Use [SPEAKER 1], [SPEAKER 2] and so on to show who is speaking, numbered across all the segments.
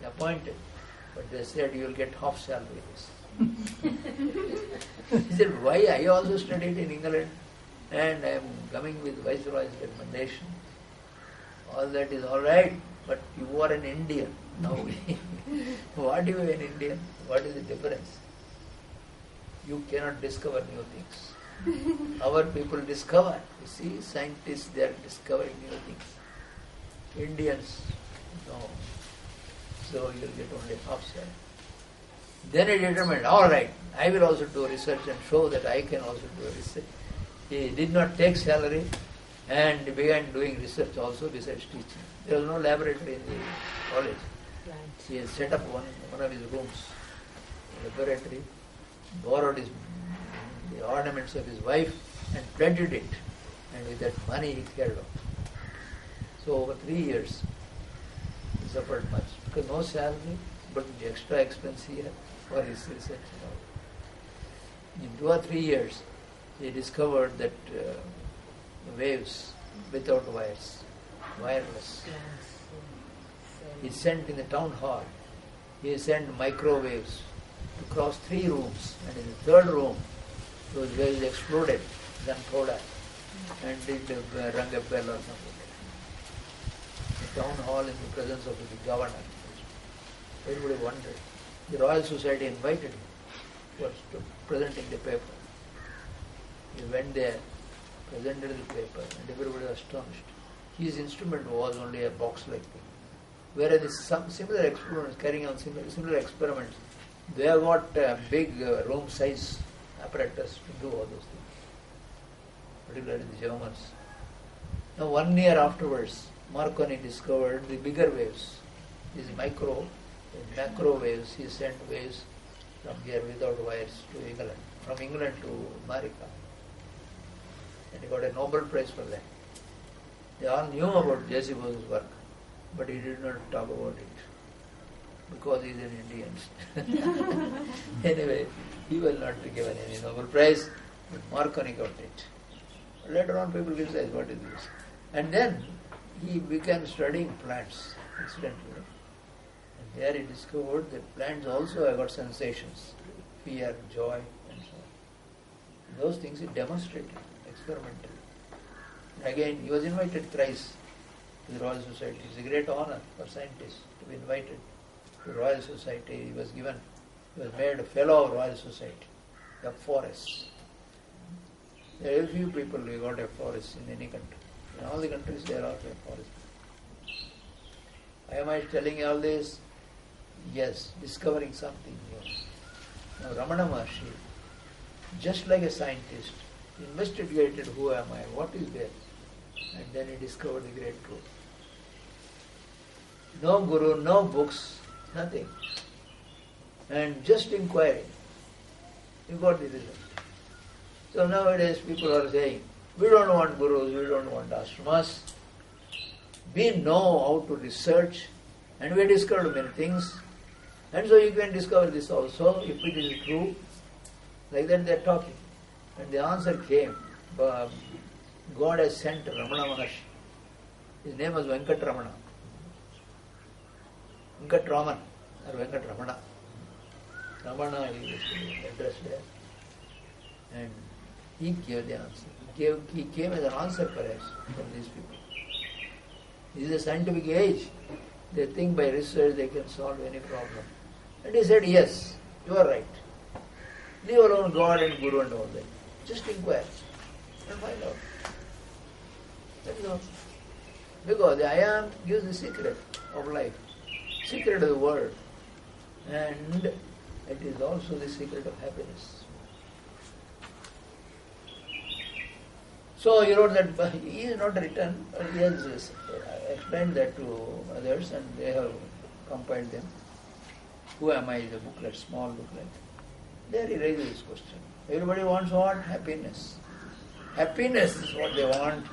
[SPEAKER 1] appointed. But they said you will get half salary. He said, why? I also studied in England and I am coming with Viceroy's recommendation. All that is all right, but you are an Indian. Now, what do you an Indian? What is the difference? You cannot discover new things. Our people discover. You see, scientists, they are discovering new things. Indians, no. So you will get only half salary. Then he determined, all right, I will also do research and show that I can also do research. He did not take salary and began doing research also besides teaching. There was no laboratory in the college. He has set up one of his rooms, laboratory, borrowed the ornaments of his wife and planted it. And with that money he carried on. So over 3 years he suffered much because no salary, but the extra expense he had for his research. In 2 or 3 years he discovered that waves without wires, wireless. He sent in the town hall, he sent microwaves to cross 3 rooms, and in the 3rd room those waves exploded, gunpowder, and did rung a bell or something. The town hall in the presence of the governor. Everybody wondered. The Royal Society invited him for presenting the paper. He went there, presented the paper, and everybody was astonished. His instrument was only a box-like thing. Whereas some similar experiments, carrying on similar experiments, they have got big room-size apparatus to do all those things, particularly the Germans. Now 1 year afterwards, Marconi discovered the bigger waves, these micro, macro waves. He sent waves from here without wires to England, from England to America. And he got a Nobel Prize for that. They all knew about J.C. Bose's work, but he did not talk about it because he is an Indian. Anyway, he was not given any Nobel Prize, but Marconi got it. Later on people criticized, what is this? And then he began studying plants, incidentally. And there he discovered that plants also have got sensations, fear, joy, and so on. Those things he demonstrated experimentally. And again, he was invited thrice to the Royal Society. It's a great honor for scientists to be invited to the Royal Society. He was made a fellow of Royal Society, of forests. There are a few people who got a forest in any country. In all the countries there are forests. Am I telling you all this? Yes, discovering something new. Now Ramana Maharshi, just like a scientist, investigated who am I, what is there, and then he discovered the great truth. No guru, no books, nothing. And just inquiring, you got the result. So nowadays people are saying, we don't want gurus, we don't want ashramas. We know how to research and we discovered many things. And so you can discover this also, if it is true. Like that they are talking. And the answer came, God has sent Ramana Maharshi. His name was Venkat Ramana. Venkat Raman or Venkat Ramana. Ramana he was addressed there. And he gave the answer. He came as an answer perhaps from these people. This is a scientific age. They think by research they can solve any problem. And he said, yes, you are right. Leave alone God and Guru and all that. Just inquire and find out. That is all. Because the I am gives the secret of life, secret of the world, and it is also the secret of happiness. So he wrote that, he is not written, but he has explained that to others and they have compiled them. Who am I? The booklet, small booklet. There he raises this question. Everybody wants what? Happiness. Happiness is what they want,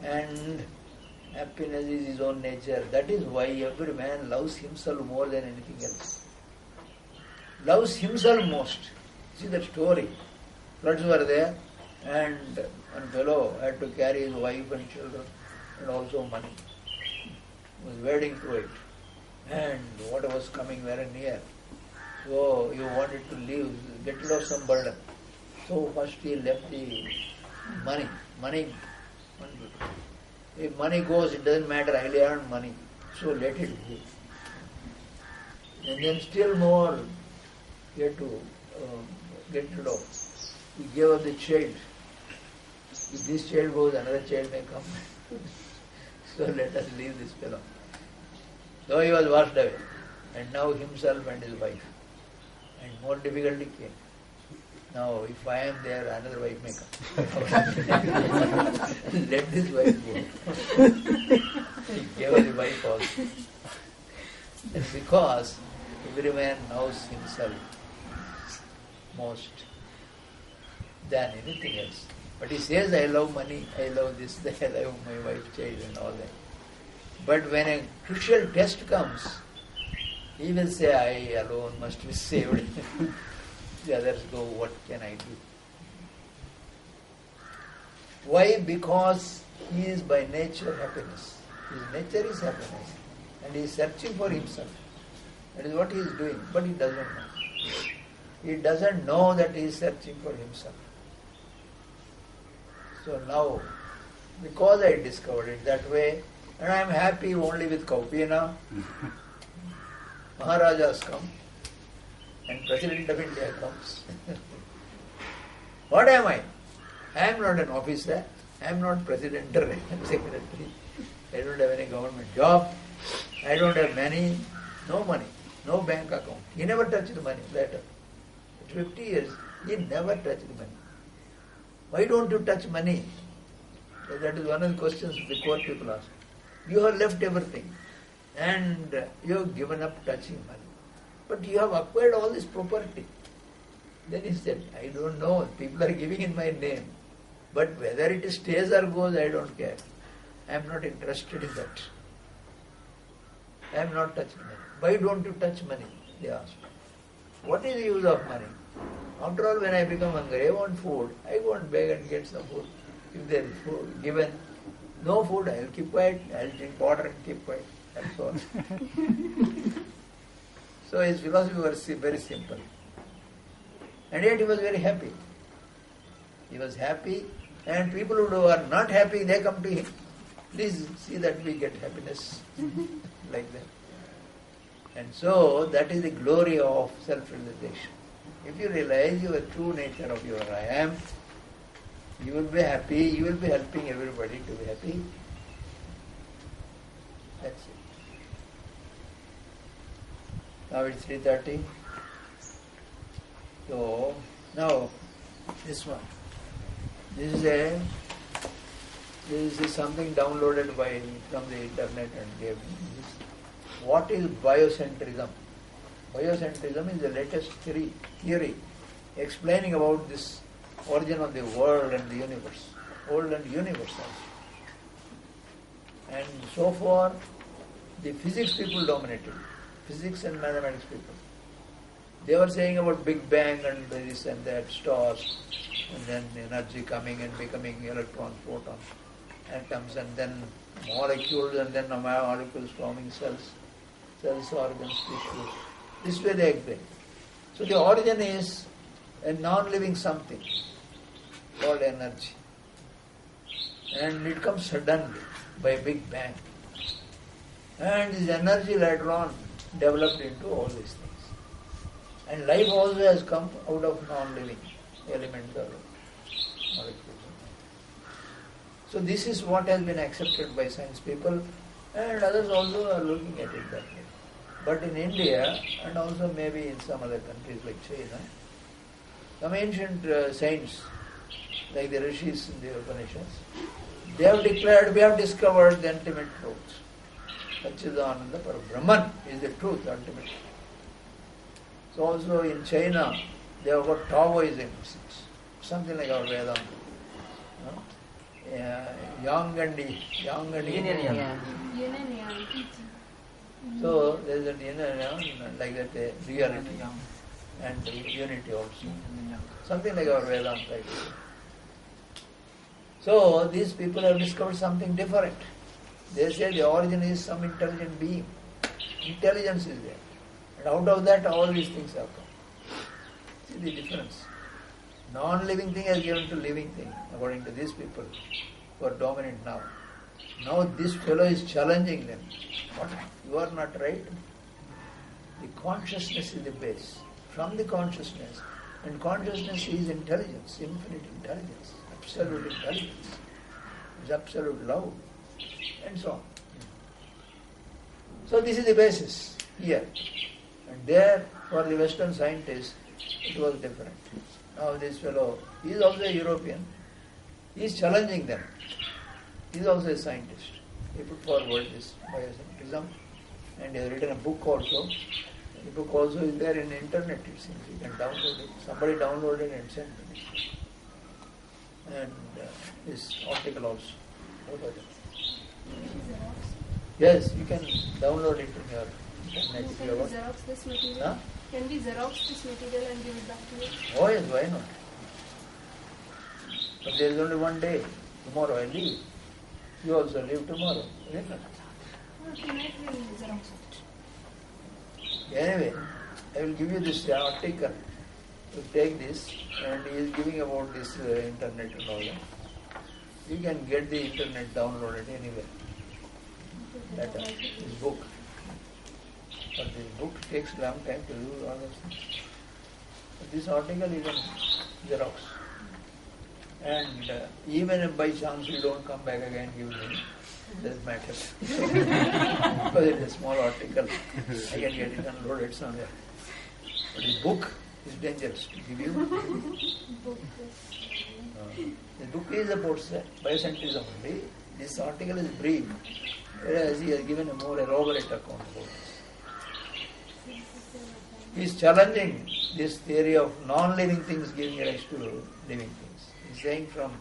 [SPEAKER 1] and happiness is his own nature. That is why every man loves himself more than anything else. Loves himself most. See that story. Floods were there, and one fellow had to carry his wife and children and also money. He was wading through it. and water was coming very near. So he wanted to leave, get rid of some burden. So first he left the money. Money. If money goes, it doesn't matter, I will earn money. So let it go. And then still more, he had to get rid of. He gave up the child. If this child goes, another child may come. So let us leave this fellow. So he was washed away. And now himself and his wife. And more difficulty came. Now if I am there, another wife may come. Let this wife go. He gave her the wife also. And because every man knows himself most than anything else. But he says, I love money, I love this, I love my wife, child and all that. But when a crucial test comes, he will say, I alone must be saved. The others go, what can I do? Why? Because he is by nature happiness. His nature is happiness. And he is searching for himself. That is what he is doing. But he doesn't know. He doesn't know that he is searching for himself. So now, because I discovered it that way, and I am happy only with Kaupina, Maharajas come, and President of India comes. What am I? I am not an officer, I am not president or secretary, I don't have any government job, I don't have money, no bank account. He never touched the money later. At 50 years, he never touched the money. Why don't you touch money? That is one of the questions the court people ask. You have left everything and you have given up touching money. But you have acquired all this property. Then he said, I don't know, people are giving in my name. But whether it stays or goes, I don't care. I am not interested in that. I am not touching money. Why don't you touch money? They asked. What is the use of money? After all, when I become hungry, I want food. I go and beg and get some food. If there is food given, no food, I will keep quiet. I will drink water and keep quiet. That's all. So his philosophy was very simple. And yet he was very happy. He was happy, and people who are not happy, they come to him. Please see that we get happiness. Like that. And so that is the glory of self-realization. If you realize your true nature of your I am, you will be happy, you will be helping everybody to be happy. That's it. Now it's 3:30. So now this one. This is something downloaded from the internet and gave me this. What is biocentrism? Biocentrism is the latest theory explaining about this origin of the world and the universe. World and universe also. And so far, the physics people dominated. Physics and mathematics people. They were saying about Big Bang and this and that, stars, and then energy coming and becoming electrons, protons, atoms, and then molecules, and then molecules forming cells, organs, tissues. This way they explain. So the origin is a non-living something called energy. And it comes suddenly by Big Bang. And this energy later on developed into all these things. And life also has come out of non-living elements or molecules. So this is what has been accepted by science people, and others also are looking at it that way. But in India, and also maybe in some other countries like China, some ancient saints, like the rishis in the Upanishads, they have declared, we have discovered the ultimate truth. Satchidananda Parabrahman is the truth, ultimate. So also in China, they have got Taoism, something like our Vedanta. Yang and yin. So there is a yin and yang, like that, reality and unity also. Something like our Vedanta. So these people have discovered something different. They say the origin is some intelligent being. Intelligence is there. And out of that all these things have come. See the difference. Non-living thing has given to living thing, according to these people who are dominant now. Now this fellow is challenging them. What? You are not right. The consciousness is the base. From the consciousness, and consciousness is intelligence, infinite intelligence, absolute intelligence, is absolute love, and so on. So this is the basis here. And there, for the Western scientists, it was different. Now this fellow, he is also a European, he is challenging them. He is also a scientist. He put forward this bioscientism, and he has written a book also. The book also is there in the internet, it seems. You can download it. Somebody downloaded it and sent me. And this article also. Both of them. Yes, you can download it from your internet.
[SPEAKER 2] Can we Xerox this material?
[SPEAKER 1] Huh?
[SPEAKER 2] Can we Xerox this material and give it back to you?
[SPEAKER 1] Oh yes, why not? But there is only one day. Tomorrow I leave. You also leave tomorrow, isn't it?
[SPEAKER 2] Tonight we will Xerox it.
[SPEAKER 1] Anyway, I will give you this article. You take this, and he is giving about this internet and all that. You can get the internet downloaded anywhere. This book. But this book takes a long time to do all those things. But this article you can Xerox. And even if by chance you don't come back again, give me. It doesn't matter. Because it is a small article. I can get it unloaded somewhere. But the book is dangerous to give you. The book is about bioscientism only. This article is brief, whereas he has given a more elaborate account about this. He is challenging this theory of non-living things giving rise to living things. He is saying from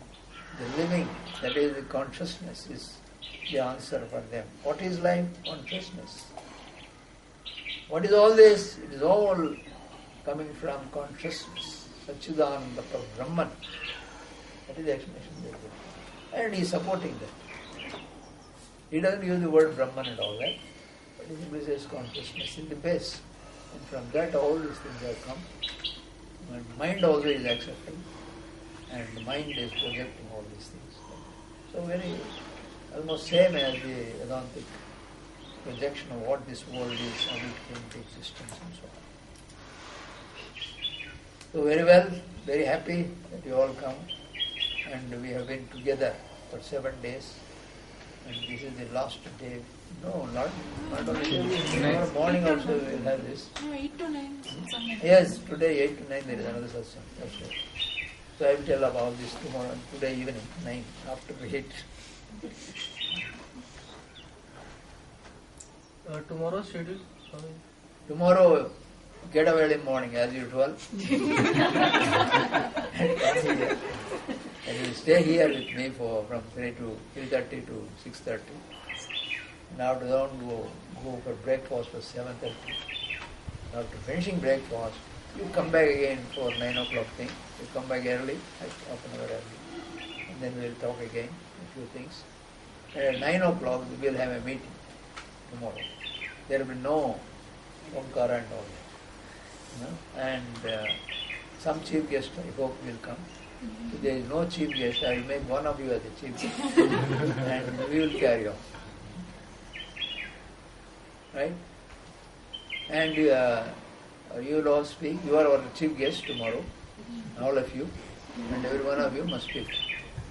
[SPEAKER 1] the living, that is the consciousness, is the answer for them. What is life? Consciousness. What is all this? It is all coming from consciousness. Satchidananda Brahman. That is the explanation they give. And he is supporting that. He doesn't use the word Brahman and all that, but he simply says consciousness is the base. And from that all these things have come. And mind also is accepting. And the mind is projecting all these things. So very almost same as the Vedantic projection of what this world is, how it came into existence and so on. So very well, very happy that you all come, and we have been together for 7 days, and this is the last day. No, not only tomorrow morning also we will have this.
[SPEAKER 2] No, 8 to 9.
[SPEAKER 1] Yes, today 8 to 9 there is another satsang. That's right. So I will tell about this tomorrow, today evening, 9, after 8.
[SPEAKER 3] Tomorrow schedule?
[SPEAKER 1] Tomorrow, get up early morning as usual. And come here. And you stay here with me from 3:30 to 6:30. And after that, go for breakfast for 7:30. After finishing breakfast, you come back again for 9 o'clock thing. You come back early, half an hour early. And then we'll talk again, a few things. And at 9 o'clock, we will have a meeting tomorrow. There will be no Omkara and all that. And some chief guest, I hope, will come. If there is no chief guest, I will make one of you as the chief guest. And we will carry on. Right? And you will all speak. You are our chief guest tomorrow, all of you. And every one of you must speak.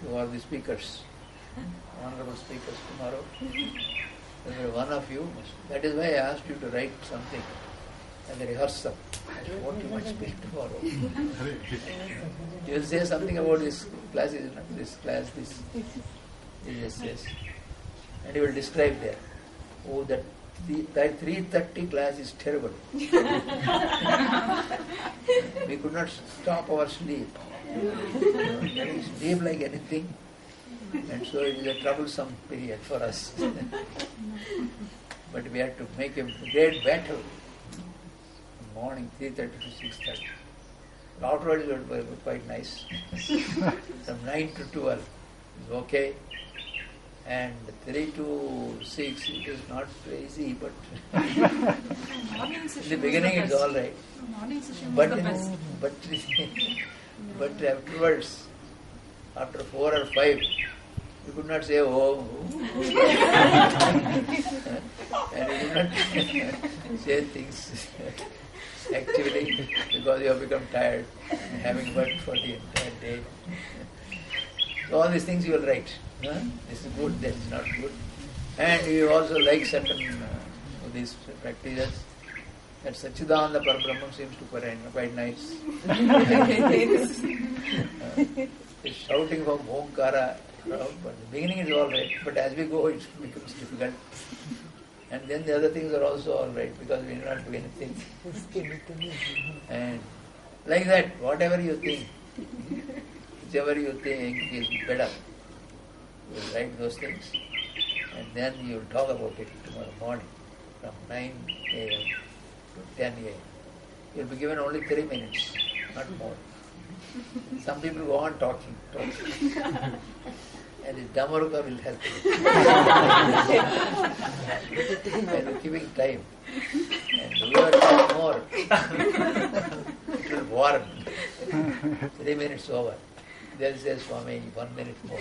[SPEAKER 1] You are the speakers, honorable speakers tomorrow. Every one of you must. That is why I asked you to write something and the rehearsal. What you might speak tomorrow. You will say something about this class, this essays. And you will describe there. Oh, that 3:30 class is terrible. We could not stop our sleep. Sleep like anything. And so it is a troublesome period for us. But we had to make a great battle. Morning 3:30 to 6:30. Afterwards it was quite nice. From 9 to 12 is okay. And 3 to 6, it is not easy, but
[SPEAKER 3] Morning
[SPEAKER 1] in
[SPEAKER 3] session
[SPEAKER 1] the
[SPEAKER 3] was
[SPEAKER 1] beginning it's
[SPEAKER 3] best.
[SPEAKER 1] all right.
[SPEAKER 3] Morning session was
[SPEAKER 1] But,
[SPEAKER 3] the best.
[SPEAKER 1] but afterwards, after 4 or 5, you could not say, oh, and you could not say things actively because you have become tired and having worked for the entire day. So all these things you will write. Huh? This is good, that is not good. And you also like certain these practices. That Satchidananda Parabrahman seems to quite nice. It's shouting from Omkara, but the beginning is all right, but as we go it becomes difficult. And then the other things are also all right because we do not do anything. And like that, whatever you think, whichever you think is better, you will write those things and then you will talk about it tomorrow morning from 9 a.m. to 10 a.m. You will be given only 3 minutes, not more. Some people go on talking. And the Dhammaruka will help you. And you're giving time. And whoever talks more, it will warm. 3 minutes over. They'll say, Swami, 1 minute more.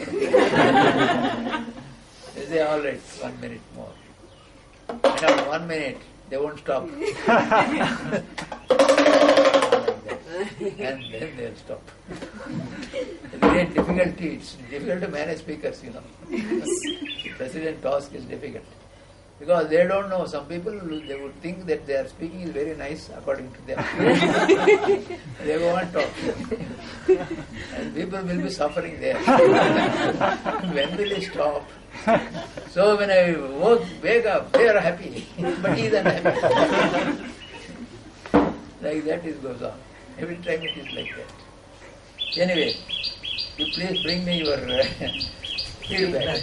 [SPEAKER 1] They say, all right, 1 minute more. And after 1 minute, they won't stop. And then they'll stop. It's very difficulty. It's difficult to manage speakers, The president task is difficult. Because they don't know. Some people, they would think that their speaking is very nice according to them. They go on talking. And people will be suffering there. When will he stop? So when I wake up, they are happy. But he is unhappy. Like that it goes on. Every time it is like that. Anyway, you please bring me your feedback.